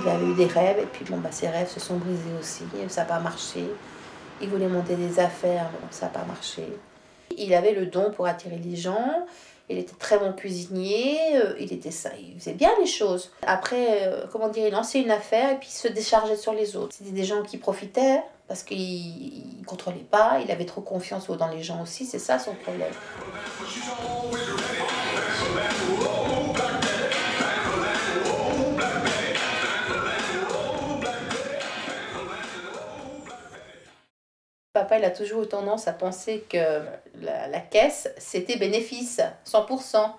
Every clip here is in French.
Il avait eu des rêves et puis bon, bah, ses rêves se sont brisés aussi, ça n'a pas marché. Il voulait monter des affaires, mais bon, ça n'a pas marché. Il avait le don pour attirer les gens, il était très bon cuisinier, il faisait bien les choses. Après, comment dire, il lançait une affaire et puis il se déchargeait sur les autres. C'était des gens qui profitaient parce qu'il ne contrôlait pas, il avait trop confiance dans les gens aussi, c'est ça son problème. Papa, il a toujours eu tendance à penser que la caisse, c'était bénéfice, 100%.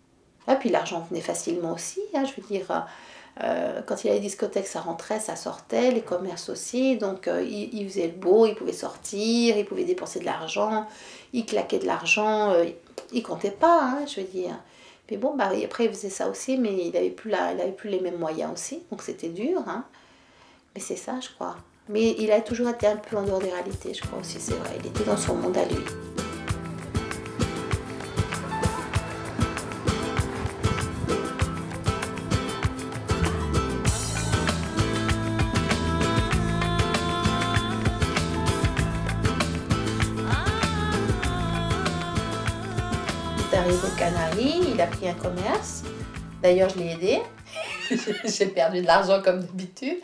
Ah, puis l'argent venait facilement aussi, hein, je veux dire, quand il y avait les discothèques, ça rentrait, ça sortait, les commerces aussi, donc il faisait le beau, il pouvait sortir, il pouvait dépenser de l'argent, il claquait de l'argent, il comptait pas, hein, je veux dire. Mais bon, bah, après il faisait ça aussi, mais il avait plus les mêmes moyens aussi, donc c'était dur, hein. Mais c'est ça, je crois. Mais il a toujours été un peu en dehors des réalités, je crois aussi, c'est vrai. Il était dans son monde à lui. Il est arrivé aux Canaries, il a pris un commerce. D'ailleurs, je l'ai aidé. J'ai perdu de l'argent comme d'habitude.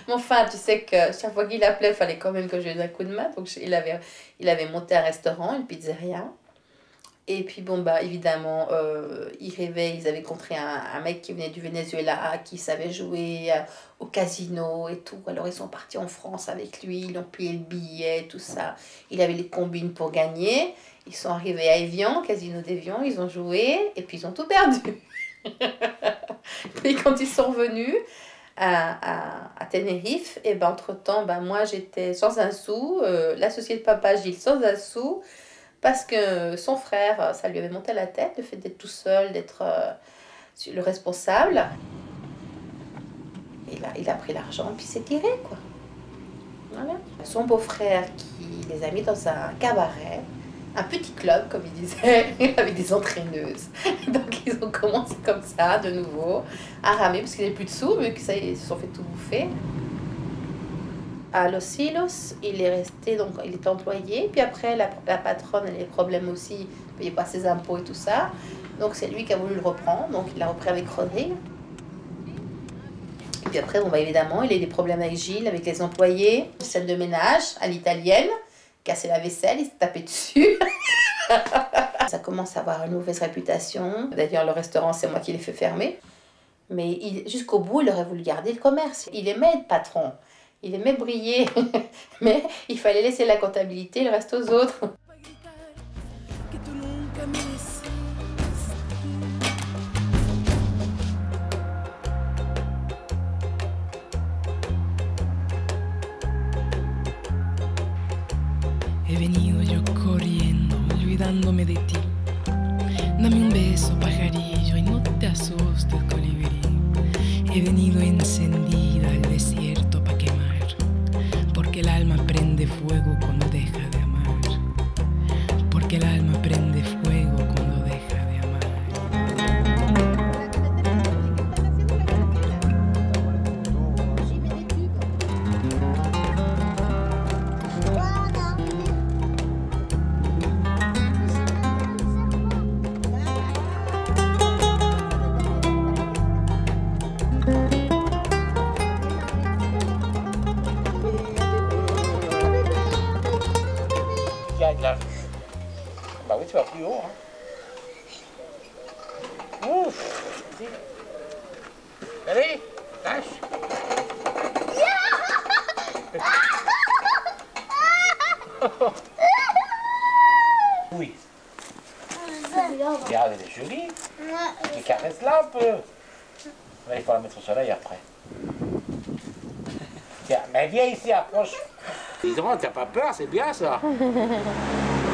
Mais enfin, tu sais que chaque fois qu'il appelait, il fallait quand même que je lui donne un coup de main. Donc il avait monté un restaurant, une pizzeria. Et puis bon, bah évidemment, ils rêvaient, ils avaient rencontré un mec qui venait du Venezuela, qui savait jouer au casino et tout. Alors ils sont partis en France avec lui, ils ont payé le billet, tout ça. Il avait les combines pour gagner. Ils sont arrivés à Évian, casino d'Évian, ils ont joué et puis ils ont tout perdu. Puis quand ils sont revenus à Tenerife, et ben entre-temps, ben moi j'étais sans un sou, l'associé de papa Gilles sans un sou, parce que son frère, ça lui avait monté à la tête, le fait d'être tout seul, d'être le responsable. Il a pris l'argent et puis s'est tiré, quoi. Voilà. Son beau-frère qui les a mis dans un cabaret, un petit club, comme il disait, avec des entraîneuses. Donc ils ont commencé comme ça, de nouveau, à ramer, parce qu'ils n'avaient plus de sous, mais que ça, ils se sont fait tout bouffer. À Los Silos, il est resté, donc il était employé, puis après la patronne elle a des problèmes aussi, il ne payait pas ses impôts et tout ça, donc c'est lui qui a voulu le reprendre, donc il l'a repris avec Rodrigue. Et puis après, bon, bah, évidemment, il a eu des problèmes avec Gilles, avec les employés, scène de ménage à l'italienne, casser la vaisselle, il s'est tapé dessus. Ça commence à avoir une mauvaise réputation. D'ailleurs, le restaurant, c'est moi qui l'ai fait fermer. Mais jusqu'au bout, il aurait voulu garder le commerce. Il aimait être patron, il aimait briller. Mais il fallait laisser la comptabilité, le reste aux autres. He venido yo corriendo, olvidándome de ti. Dame un beso, pajarillo, y no te asustes, colibrí. He venido encendida al desierto pa' quemar, porque el alma prende fuego cuando deja de amar. Porque el alma prende fuego cuando deja de amar. Bah oui, tu vas plus haut. Hein. Ouf. Allez, lâche. Oui. Regarde, elle est jolie. Tu caresses là un peu. Là, il faut la mettre au soleil après. Tiens, mais viens ici, approche. Dis donc, t'as pas peur, c'est bien ça.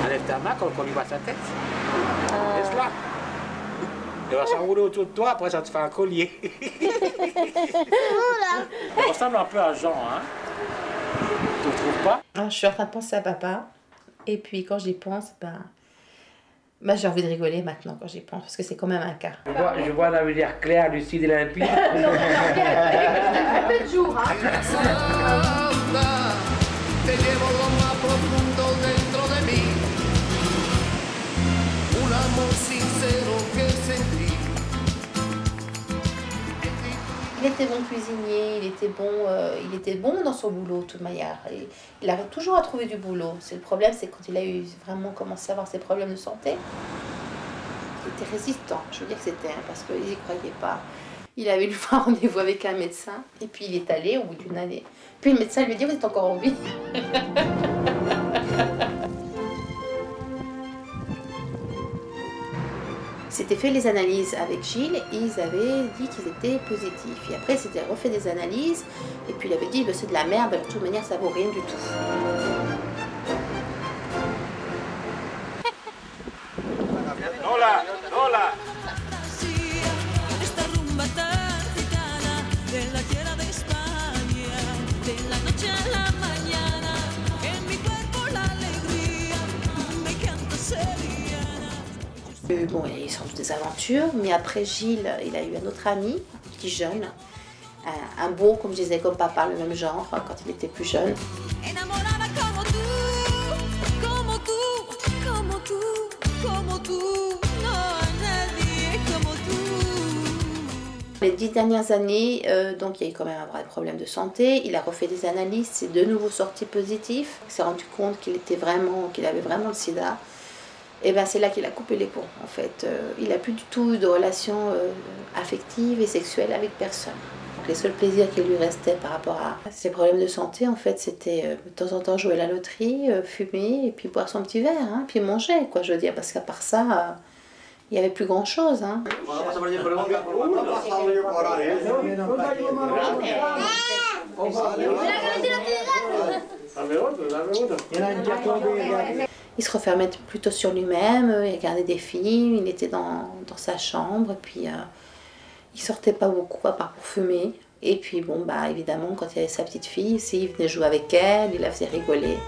Enlève ta main quand on lui voit sa tête. Laisse-la. Elle va s'enrouler autour de toi, après ça te fait un collier. Elle ressemble un peu à Jean, hein. Tu ne trouves pas? Alors, je suis en train de penser à papa. Et puis quand j'y pense, ben, Bah, j'ai envie de rigoler maintenant quand j'y pense, parce que c'est quand même un cas. Je vois un avenir clair, lucide et limpide. Un peu de jour, hein. Te llevo lo más profundo dentro de mí, un amor sincero que sentí. Il était bon cuisinier, il était bon dans son boulot de toute manière. Il arrive toujours à trouver du boulot. C'est le problème, c'est quand il a eu vraiment commencé à avoir ses problèmes de santé. Il était résistant, je veux dire que c'était, parce qu'ils n'y croyaient pas. Il avait une fois rendez-vous avec un médecin, et puis il est allé au bout d'une année. Puis le médecin lui dit, vous êtes encore en vie. Ils s'étaient fait les analyses avec Gilles et ils avaient dit qu'ils étaient positifs. Et après, ils s'étaient refait des analyses et puis il avait dit, c'est de la merde, de toute manière, ça vaut rien du tout. Hola, hola. Bon, il y a eu sans doute des aventures, mais après Gilles, il a eu un autre ami, petit jeune, un beau, comme je disais, comme papa, le même genre, quand il était plus jeune. Les 10 dernières années, donc il y a eu quand même un vrai problème de santé. Il a refait des analyses, c'est de nouveau sorti positif. Il s'est rendu compte qu'il avait vraiment le sida. Et ben c'est là qu'il a coupé les ponts en fait. Il n'a plus du tout de relations affectives et sexuelles avec personne. Donc, les seuls plaisirs qui lui restaient par rapport à ses problèmes de santé, en fait, c'était de temps en temps jouer à la loterie, fumer et puis boire son petit verre, hein, puis manger, quoi, je veux dire, parce qu'à part ça, il n'y avait plus grand chose. Hein. Il se refermait plutôt sur lui-même, il regardait des films, il était dans sa chambre, et puis il sortait pas beaucoup à part pour fumer. Et puis bon, bah évidemment, quand il y avait sa petite fille, il venait jouer avec elle, il la faisait rigoler.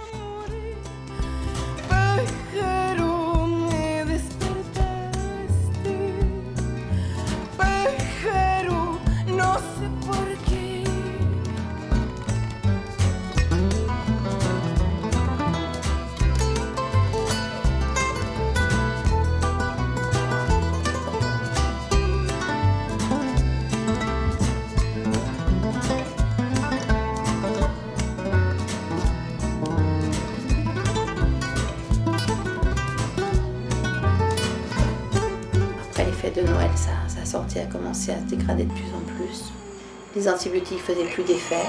De Noël, sa santé a commencé à se dégrader de plus en plus. Les antibiotiques faisaient plus d'effet.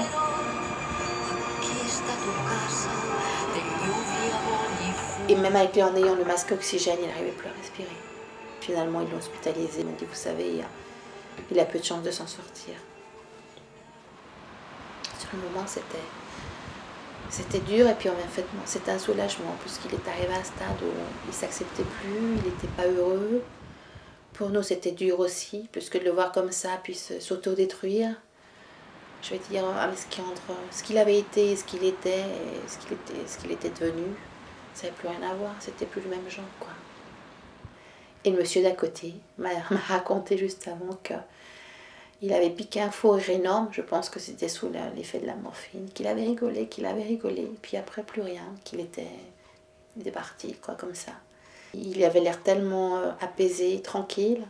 Et même en ayant le masque oxygène, il n'arrivait plus à respirer. Finalement, ils l'ont hospitalisé. Il m'a dit, vous savez, il a peu de chance de s'en sortir. Sur le moment, c'était dur et puis en fait, c'était un soulagement puisqu'il est arrivé à un stade où il ne s'acceptait plus, il n'était pas heureux. Pour nous, c'était dur aussi, puisque de le voir comme ça, puis s'auto-détruire. Je vais dire, entre ce qu'il avait été et ce qu'il était, et ce qu'il était devenu, ça n'avait plus rien à voir, c'était plus le même genre, quoi. Et le monsieur d'à côté m'a raconté juste avant qu'il avait piqué un fou rire énorme, je pense que c'était sous l'effet de la morphine, qu'il avait rigolé, puis après plus rien, il était parti, quoi, comme ça. Il avait l'air tellement apaisé, tranquille,